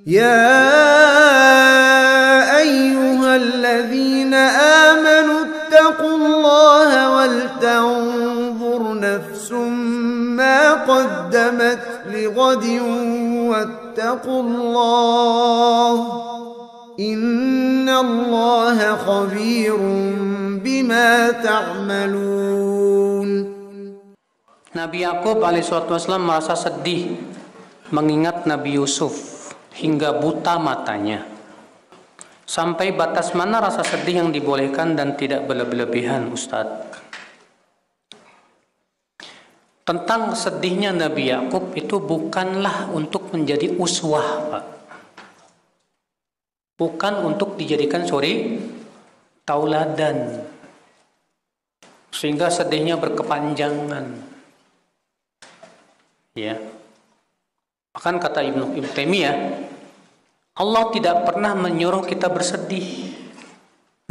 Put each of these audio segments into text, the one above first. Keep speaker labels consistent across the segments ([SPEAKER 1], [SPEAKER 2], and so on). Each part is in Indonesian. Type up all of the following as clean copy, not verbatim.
[SPEAKER 1] يا أيها الذين آمنوا اتقوا الله ولتنظر نفس ما قدمت لغد واتقوا الله إن الله خبير بما تعملون.
[SPEAKER 2] Nabi Yakub alaihissalam merasa sedih mengingat Nabi Yusuf hingga buta matanya. Sampai batas mana rasa sedih yang dibolehkan dan tidak berlebihan, Ustadz? Tentang sedihnya Nabi Yakub itu bukanlah untuk menjadi uswah, Pak. Bukan untuk dijadikan tauladan sehingga sedihnya berkepanjangan. Ya. Bahkan kata Ibnu Taimiyah, Allah tidak pernah menyuruh kita bersedih.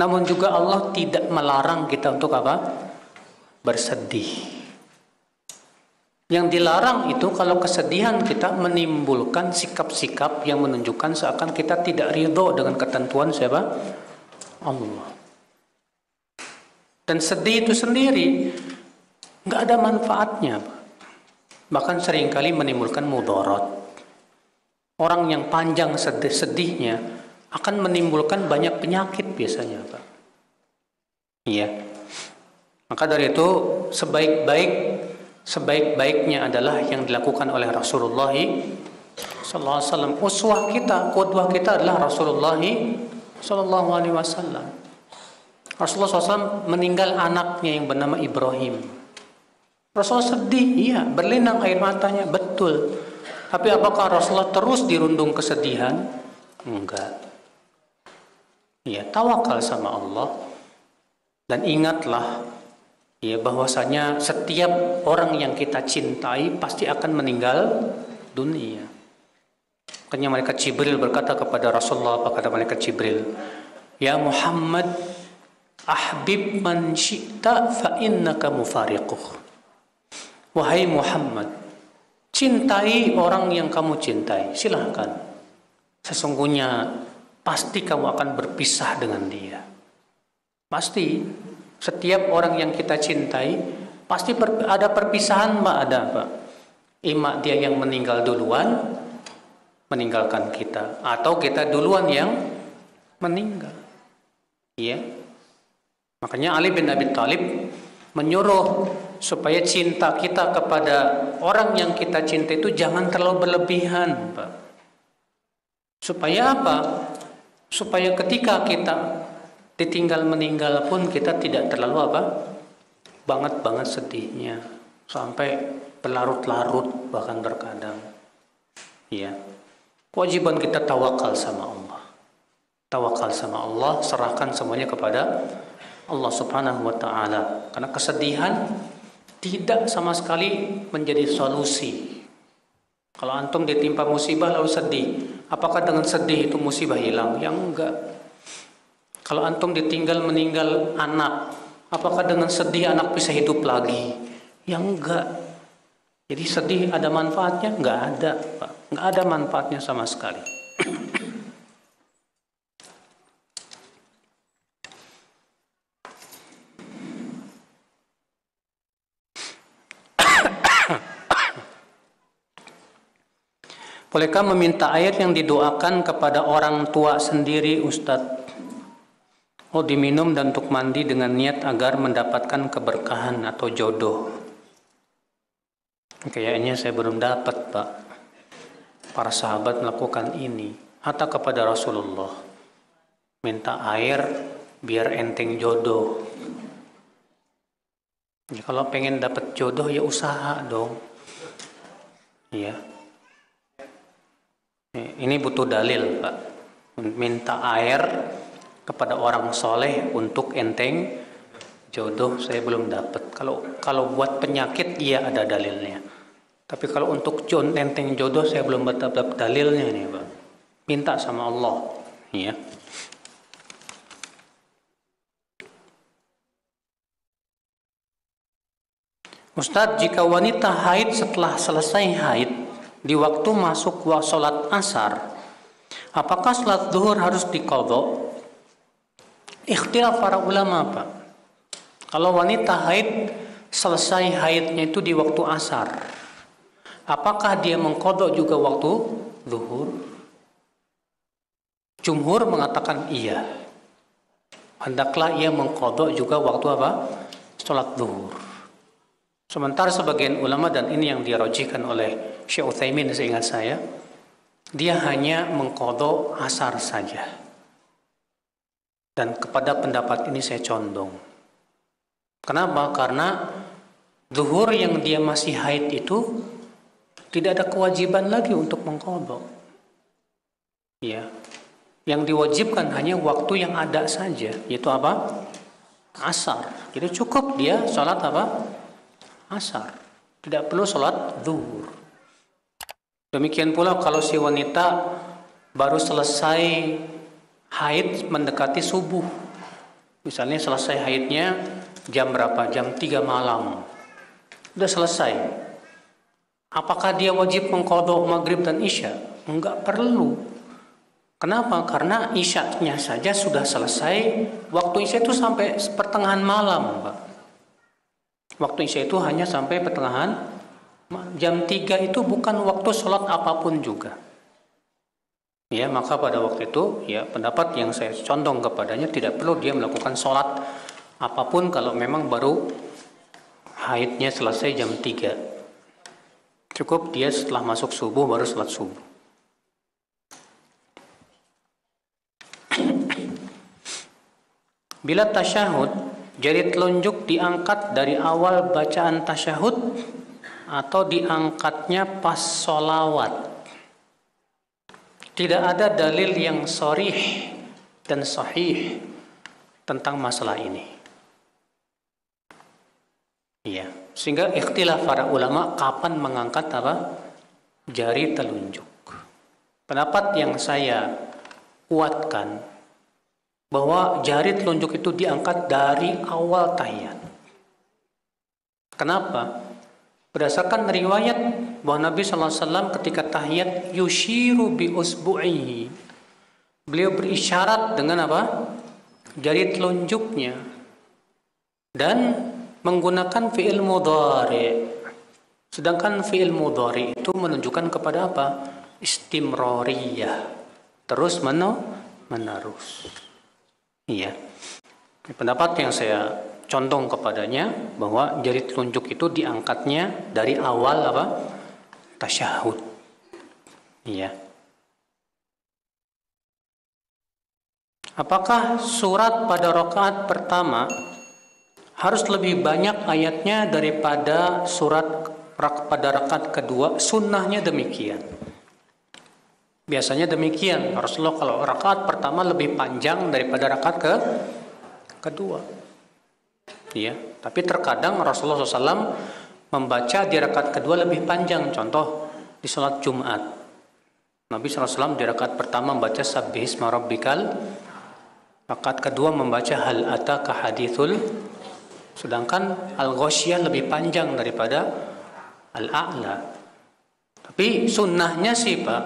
[SPEAKER 2] Namun juga Allah tidak melarang kita untuk apa? Bersedih. Yang dilarang itu kalau kesedihan kita menimbulkan sikap-sikap yang menunjukkan seakan kita tidak ridho dengan ketentuan siapa? Allah. Dan sedih itu sendiri nggak ada manfaatnya, Pak. Bahkan seringkali menimbulkan mudarat. Orang yang panjang sedihnya akan menimbulkan banyak penyakit biasanya, Pak. Iya. Maka dari itu sebaik-baiknya adalah yang dilakukan oleh Rasulullah sallallahu alaihi wasallam. Uswah kita, qudwah kita adalah Rasulullah sallallahu alaihi wasallam. Rasulullah SAW meninggal anaknya yang bernama Ibrahim. Rasulullah sedih, iya, berlinang air matanya, betul. Tapi apakah Rasulullah terus dirundung kesedihan? Enggak. Ya, tawakal sama Allah. Dan ingatlah, ya, bahwasanya setiap orang yang kita cintai pasti akan meninggal dunia. Makanya malaikat Jibril berkata kepada Rasulullah, apa kata malaikat Jibril? Ya Muhammad, ahbib man syi'ta fa innaka mufariquh. Wahai Muhammad, cintai orang yang kamu cintai, silahkan. Sesungguhnya pasti kamu akan berpisah dengan dia. Pasti setiap orang yang kita cintai pasti ada perpisahan, Pak, ada, Pak. Ima dia yang meninggal duluan, meninggalkan kita, atau kita duluan yang meninggal. Iya. Makanya Ali bin Abi Thalib menyuruh supaya cinta kita kepada orang yang kita cinta itu jangan terlalu berlebihan, Pak. Supaya apa? Supaya ketika kita ditinggal meninggal pun kita tidak terlalu apa? Banget sedihnya sampai berlarut-larut bahkan terkadang. Ya. Kewajiban kita tawakal sama Allah. Tawakal sama Allah, serahkan semuanya kepada Allah Subhanahu wa taala. Karena kesedihan tidak sama sekali menjadi solusi. Kalau antum ditimpa musibah lalu sedih, apakah dengan sedih itu musibah hilang? Ya enggak. Kalau antum ditinggal meninggal anak, apakah dengan sedih anak bisa hidup lagi? Ya enggak. Jadi sedih ada manfaatnya? Enggak ada, Pak. Enggak ada manfaatnya sama sekali. Bolehkah meminta air yang didoakan kepada orang tua sendiri, Ustadz? Oh, diminum dan untuk mandi dengan niat agar mendapatkan keberkahan atau jodoh. Kayaknya saya belum dapat, Pak. Para sahabat melakukan ini. Hatta kepada Rasulullah. Minta air biar enteng jodoh. Ya, kalau pengen dapat jodoh ya usaha dong. Iya. Ini butuh dalil, Pak. Minta air kepada orang soleh untuk enteng jodoh saya belum dapat. Kalau buat penyakit iya ada dalilnya. Tapi kalau untuk enteng jodoh saya belum dapat dalilnya nih, Pak. Minta sama Allah, ya. Ustadz, jika wanita haid setelah selesai haid di waktu masuk sholat asar Apakah salat zuhur harus diqadha? Ikhtilaf para ulama, Pak. Kalau wanita haid selesai haidnya itu di waktu asar, apakah dia mengqadha juga waktu zuhur? Jumhur mengatakan iya. Hendaklah ia mengqadha juga waktu apa? Salat zuhur. Sementara sebagian ulama, dan ini yang dirajihkan oleh Syekh Utsaimin seingat saya, dia hanya mengqadha asar saja. Dan kepada pendapat ini saya condong. Kenapa? Karena zuhur yang dia masih haid itu tidak ada kewajiban lagi untuk mengqadha. Ya. Yang diwajibkan hanya waktu yang ada saja, yaitu apa? Asar. Jadi cukup dia sholat apa? Asar. Tidak perlu sholat zuhur. Demikian pula kalau si wanita baru selesai haid mendekati subuh. Misalnya selesai haidnya jam berapa? Jam 3 malam. Sudah selesai. Apakah dia wajib mengqadha maghrib dan isya? Enggak perlu. Kenapa? Karena isya-nya saja sudah selesai. Waktu isya itu sampai pertengahan malam, Pak. Waktu isya itu hanya sampai pertengahan. Jam 3 itu bukan waktu sholat apapun juga. Ya, maka pada waktu itu, ya, pendapat yang saya condong kepadanya tidak perlu dia melakukan sholat apapun kalau memang baru haidnya selesai jam 3. Cukup dia setelah masuk subuh baru sholat subuh. Bila tasyahud, jari telunjuk diangkat dari awal bacaan tasyahud atau diangkatnya pas sholawat. Tidak ada dalil yang sharih dan sahih tentang masalah ini. Iya, sehingga ikhtilaf para ulama kapan mengangkat apa? Jari telunjuk. Pendapat yang saya kuatkan bahwa jari telunjuk itu diangkat dari awal tahiyat. Kenapa? Berdasarkan riwayat bahwa Nabi SAW ketika tahiyat yushiru bi usbu'ihi. Beliau berisyarat dengan apa? Jari telunjuknya. Dan menggunakan fi'il mudhari. Sedangkan fi'il mudhari itu menunjukkan kepada apa? Istimrariyah. Terus menerus. Iya. Pendapat yang saya condong kepadanya bahwa jari telunjuk itu diangkatnya dari awal apa? Tasyahud. Iya. Apakah surat pada rakaat pertama harus lebih banyak ayatnya daripada surat pada rakaat kedua? Sunnahnya demikian. Biasanya demikian. Rasulullah kalau rakaat pertama lebih panjang daripada rakaat kedua. Ya, tapi terkadang Rasulullah SAW membaca di rakaat kedua lebih panjang. Contoh di sholat Jumat, Nabi SAW di rakaat pertama membaca Sabbihisma Rabbikal, rakaat kedua membaca Hal Ataka Hadithul, sedangkan Al-Ghasyiyah lebih panjang daripada Al-A'la. Tapi sunnahnya sih, Pak,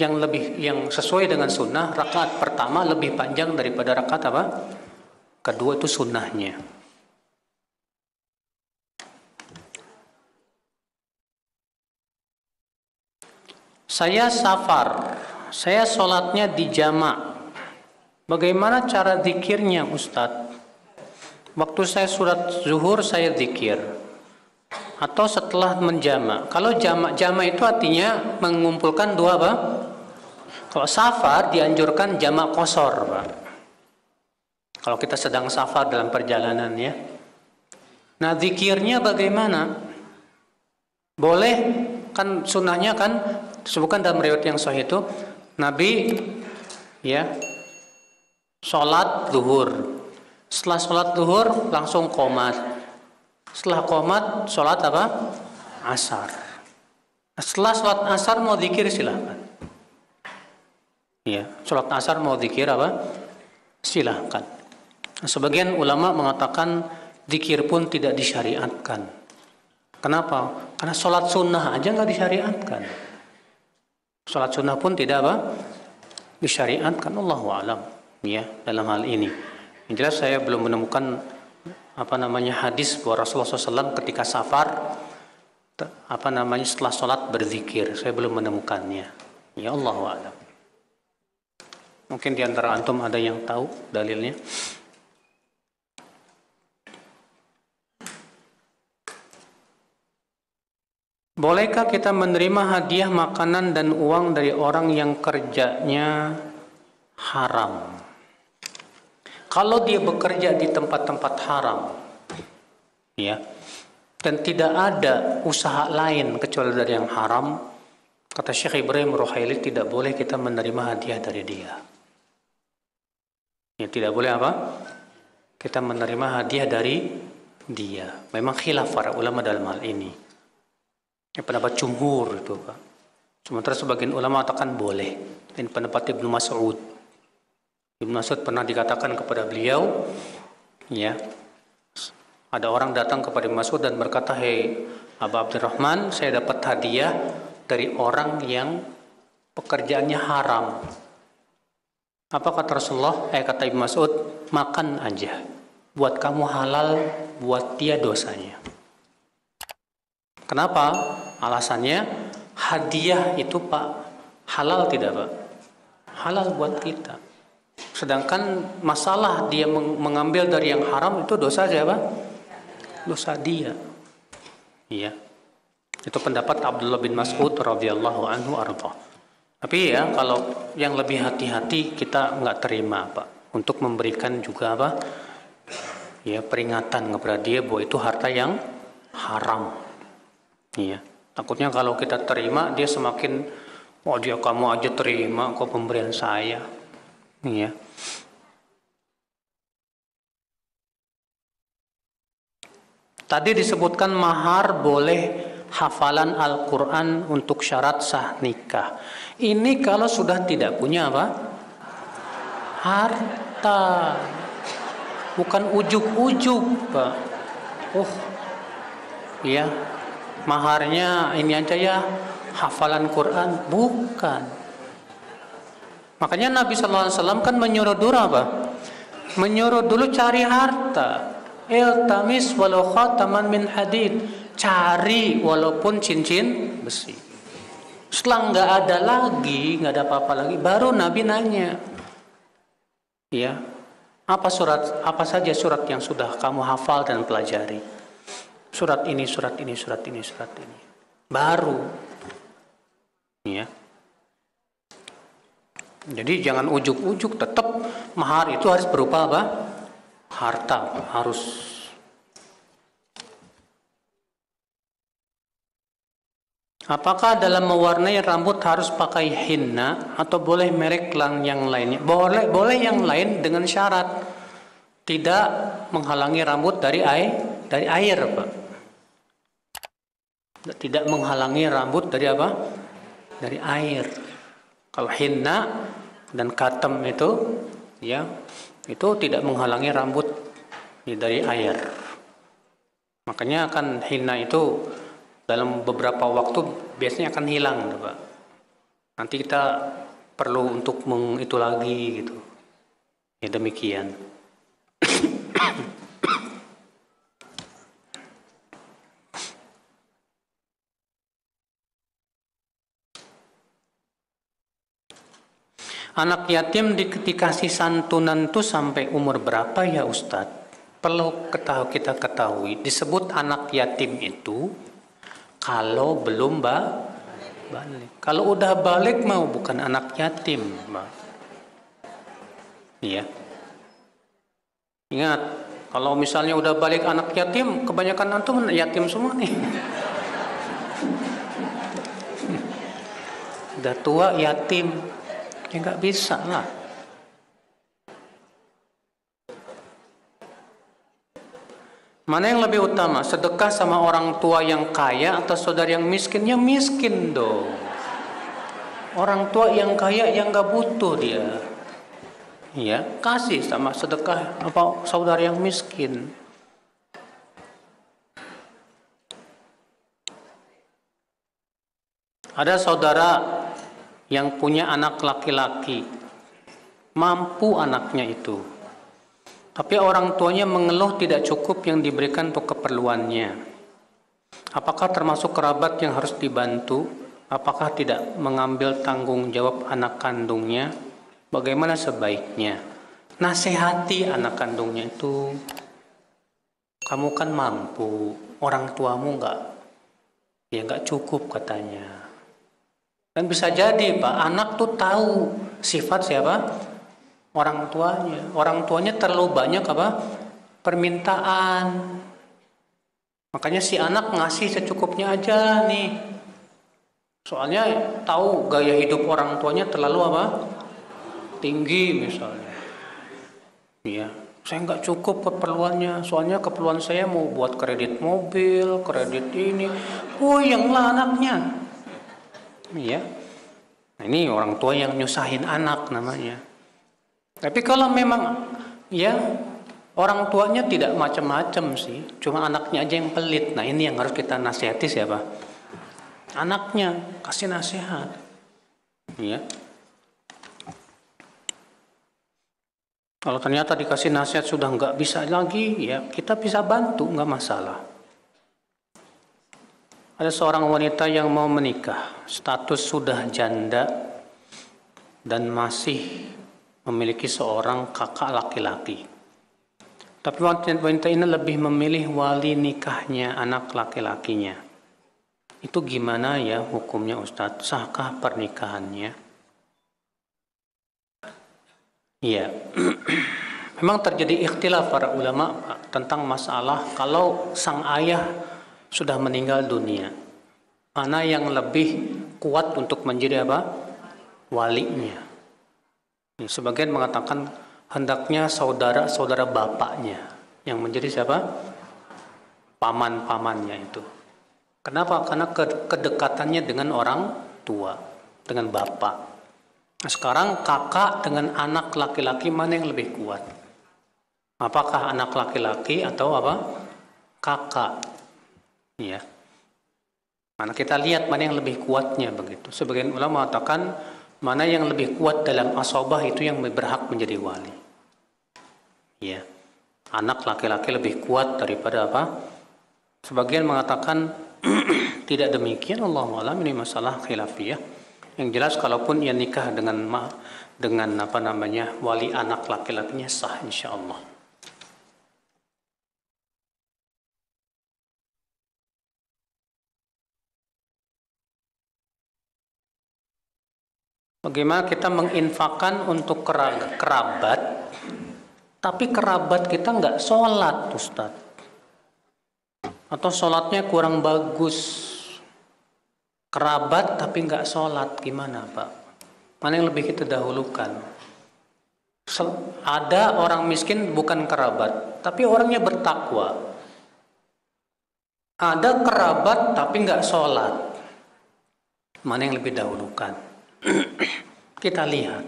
[SPEAKER 2] yang sesuai dengan sunnah, rakaat pertama lebih panjang daripada rakaat apa? Kedua, itu sunnahnya. Saya safar, saya sholatnya di jamak. Bagaimana cara zikirnya, Ustadz? Waktu saya surat zuhur saya zikir, atau setelah menjamak. Kalau jamak itu artinya mengumpulkan dua apa? Kalau safar dianjurkan jamak qasar, Pak. Kalau kita sedang safar dalam perjalanan, ya. Nah, zikirnya bagaimana? Boleh, kan sunnahnya kan disebutkan dalam riwayat yang sahih itu, Nabi ya sholat zuhur. Setelah sholat zuhur langsung qomat. Setelah qomat sholat apa? Asar. Setelah sholat asar mau zikir silahkan. Ya, sholat asar mau zikir apa? Silahkan. Sebagian ulama mengatakan zikir pun tidak disyariatkan. Kenapa? Karena sholat sunnah aja nggak disyariatkan. Sholat sunnah pun tidak apa? disyariatkan, Allahu a'lam ya dalam hal ini. Yang jelas saya belum menemukan hadis bahwa Rasulullah SAW ketika safar setelah sholat berzikir. Saya belum menemukannya. Ya Allahu a'lam. Mungkin di antara antum ada yang tahu dalilnya. Bolehkah kita menerima hadiah makanan dan uang dari orang yang kerjanya haram? Kalau dia bekerja di tempat-tempat haram, ya, dan tidak ada usaha lain kecuali dari yang haram, kata Syekh Ibrahim Ruhaili, tidak boleh kita menerima hadiah dari dia. Ya, tidak boleh apa? Kita menerima hadiah dari dia. Memang khilaf para ulama dalam hal ini. Pendapat jumhur itu, Pak. Sementara sebagian ulama katakan boleh. Ini pendapat Ibnu Mas'ud. Ibnu Mas'ud pernah dikatakan kepada beliau, ya, ada orang datang kepada Ibnu Mas'ud dan berkata, "Hei Abu Abdurrahman, saya dapat hadiah dari orang yang pekerjaannya haram." Apa kata Rasulullah? Kata Ibnu Mas'ud, makan aja. Buat kamu halal, buat dia dosanya. Kenapa? Alasannya hadiah itu, Pak, halal tidak, Pak? Halal buat kita. Sedangkan masalah dia mengambil dari yang haram itu dosa siapa? Dosa dia. Iya. Itu pendapat Abdullah bin Mas'ud radhiyallahu anhu arda. Tapi ya kalau yang lebih hati-hati kita nggak terima, Pak, untuk memberikan juga apa? Ya, peringatan kepada dia bahwa itu harta yang haram. Iya, takutnya kalau kita terima dia semakin, dia kamu aja terima kok pemberian saya. Iya. Tadi disebutkan mahar boleh hafalan Al-Quran untuk syarat sah nikah. Ini kalau sudah tidak punya apa? Harta. Bukan ujug-ujug, Pak. Iya. Maharnya ini aja ya, hafalan Quran, bukan. Makanya Nabi SAW kan menyuruh dulu apa? Menyuruh dulu cari harta. Iltamis walau khataman min hadid, cari walaupun cincin besi. Setelah nggak ada lagi, nggak ada apa-apa lagi, baru Nabi nanya, ya, apa saja surat yang sudah kamu hafal dan pelajari? Surat ini, surat ini, surat ini, surat ini. Baru. Ya. Jadi jangan ujuk-ujuk, tetap mahar itu harus berupa apa? Harta, harus. Apakah dalam mewarnai rambut harus pakai henna atau boleh merek yang lainnya? Boleh yang lain dengan syarat tidak menghalangi rambut dari air, Pak. Tidak menghalangi rambut dari apa? Dari air. Kalau henna dan katem itu, ya, itu tidak menghalangi rambut dari air. Makanya akan henna itu dalam beberapa waktu biasanya akan hilang, Pak. Nanti kita perlu untuk itu lagi gitu. Ya demikian. Anak yatim dikasih santunan itu sampai umur berapa ya Ustadz? Perlu kita ketahui, disebut anak yatim itu kalau belum balik. Kalau udah balik mau bukan anak yatim, Mbak. Iya. Ingat, kalau misalnya udah balik anak yatim, kebanyakan antum yatim semua nih. Udah tua yatim. Ya nggak bisa lah. Mana yang lebih utama? Sedekah sama orang tua yang kaya atau saudara yang miskin? Yang miskin dong. Orang tua yang kaya yang nggak butuh dia. Ya, kasih sama sedekah apa saudara yang miskin. Ada saudara yang punya anak laki-laki, mampu anaknya itu. Tapi orang tuanya mengeluh tidak cukup yang diberikan untuk keperluannya. Apakah termasuk kerabat yang harus dibantu? Apakah tidak mengambil tanggung jawab anak kandungnya? Bagaimana sebaiknya? Nasihati anak kandungnya itu, kamu kan mampu, orang tuamu nggak cukup katanya. Dan bisa jadi Pak, anak tuh tahu sifat siapa? Orang tuanya. Orang tuanya terlalu banyak permintaan. Makanya si anak ngasih secukupnya aja nih. Soalnya tahu gaya hidup orang tuanya terlalu tinggi misalnya. Iya, saya nggak cukup keperluannya. Soalnya keperluan saya mau buat kredit mobil, kredit ini. Puyenglah anaknya. Iya. Nah, ini orang tua yang nyusahin anak namanya. Tapi kalau memang ya orang tuanya tidak macam-macam sih, cuma anaknya aja yang pelit. Nah ini yang harus kita nasihati siapa? Anaknya, kasih nasihat. Ya. Kalau ternyata dikasih nasihat sudah nggak bisa lagi, ya kita bisa bantu, nggak masalah. Ada seorang wanita yang mau menikah, status sudah janda dan masih memiliki seorang kakak laki-laki. Tapi wanita ini lebih memilih wali nikahnya anak laki-lakinya. Itu gimana ya hukumnya Ustadz? Sahkah pernikahannya? Iya. Memang terjadi ikhtilaf para ulama tentang masalah kalau sang ayah sudah meninggal dunia. Mana yang lebih kuat untuk menjadi walinya? Sebagian mengatakan hendaknya saudara-saudara bapaknya yang menjadi siapa? Paman-pamannya itu. Kenapa? Karena kedekatannya dengan orang tua, dengan bapak. Nah, sekarang kakak dengan anak laki-laki mana yang lebih kuat? Apakah anak laki-laki atau kakak? Ya. Mana kita lihat mana yang lebih kuatnya begitu. Sebagian ulama mengatakan mana yang lebih kuat dalam asabah itu yang berhak menjadi wali. Ya. Anak laki-laki lebih kuat daripada Sebagian mengatakan tidak demikian. Allahu a'lam, ini masalah khilafiyah. Yang jelas kalaupun ia nikah dengan wali anak laki-lakinya sah insyaallah. Bagaimana kita menginfakkan untuk kerabat, tapi kerabat kita nggak sholat, Ustadz, atau sholatnya kurang bagus. Kerabat tapi nggak sholat, gimana Pak? Mana yang lebih kita dahulukan? Ada orang miskin bukan kerabat, tapi orangnya bertakwa. Ada kerabat tapi nggak sholat, mana yang lebih dahulukan? Kita lihat,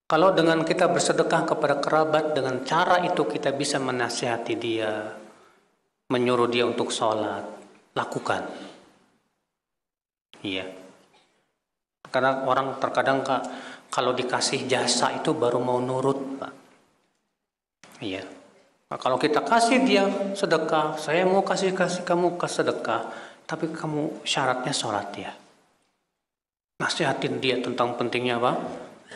[SPEAKER 2] kalau dengan kita bersedekah kepada kerabat, dengan cara itu kita bisa menasihati dia, menyuruh dia untuk sholat, lakukan. Iya. Karena orang terkadang kalau dikasih jasa itu baru mau nurut, Pak. Iya. Nah, kalau kita kasih dia sedekah, saya mau kasih kamu ke sedekah, tapi kamu syaratnya sholat ya. Nasihatin dia tentang pentingnya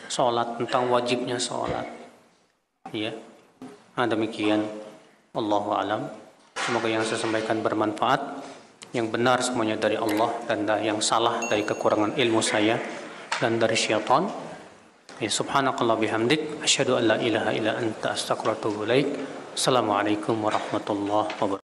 [SPEAKER 2] sholat, tentang wajibnya sholat. Ya. Nah, demikian. Allahu a'lam. Semoga yang saya sampaikan bermanfaat. Yang benar semuanya dari Allah, dan yang salah dari kekurangan ilmu saya dan dari syaitan. Ya, subhanakallah bihamdik, asyhadu an la ilaha illa anta, astaghfiruka wa atubu ilaik. Assalamualaikum warahmatullahi wabarakatuh.